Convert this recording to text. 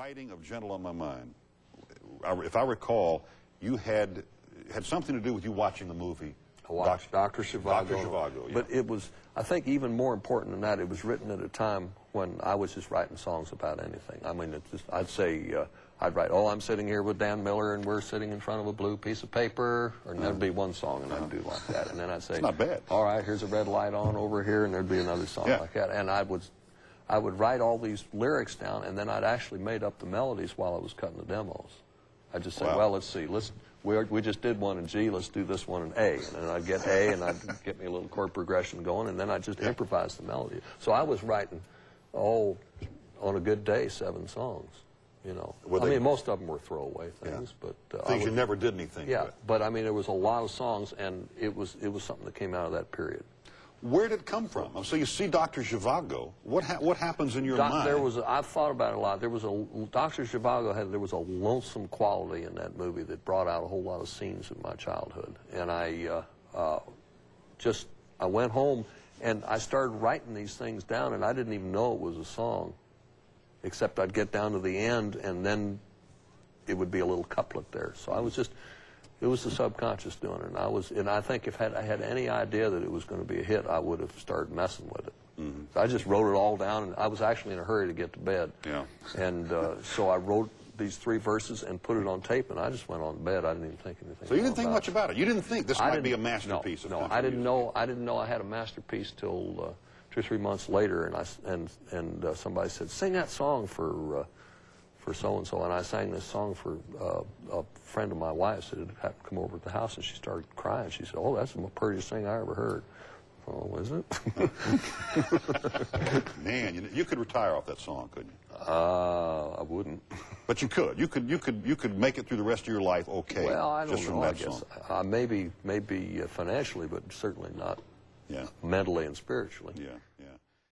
writing of Gentle on My Mind, if I recall, you had something to do with you watching the movie. I watched Dr. Zhivago. Dr. Zhivago, yeah. But it was, I think even more important than that, it was written at a time when I was just writing songs about anything. I mean, it's just, I'd say, I'd write, oh, I'm sitting here with Dan Miller and we're sitting in front of a blue piece of paper, or there'd be one song and I'd do like that. And then I'd say, it's not bad. All right, here's a red light on over here, and there'd be another song like that. And I would write all these lyrics down, and then I'd actually made up the melodies while I was cutting the demos. I'd just say, well, let's see, we just did one in G, let's do this one in A. And then I'd get A, and I'd get me a little chord progression going, and then I'd just improvise the melody. So I was writing, on a good day, 7 songs, you know. I mean, most of them were throwaway things, but... things you never did anything with. But I mean, there was a lot of songs, and it was something that came out of that period. Where did it come from? So you see Dr. Zhivago. What happens in your mind? I've thought about it a lot. Dr. Zhivago there was a lonesome quality in that movie that brought out a whole lot of scenes of my childhood. And I went home and I started writing these things down, and I didn't even know it was a song, except I'd get down to the end and then it would be a little couplet there. So I was just... It was the subconscious doing it, and I think if I had any idea that it was going to be a hit, I would have started messing with it. So I just wrote it all down, and I was actually in a hurry to get to bed. And so I wrote these 3 verses and put it on tape, and I just went on to bed. I didn't even think anything. So you didn't think much about it. You didn't think this might be a masterpiece. No, I didn't know. I didn't know I had a masterpiece till 2 or 3 months later, and somebody said, "Sing that song for so-and-so," and I sang this song for a friend of my wife's that had come over at the house, and she started crying. She said, "Oh, that's the prettiest thing I ever heard." Oh, is it? Man, you could retire off that song, couldn't you? I wouldn't. But you could. You could make it through the rest of your life okay. Well, I don't know, I guess. Song. Maybe financially, but certainly not mentally and spiritually. Yeah, yeah.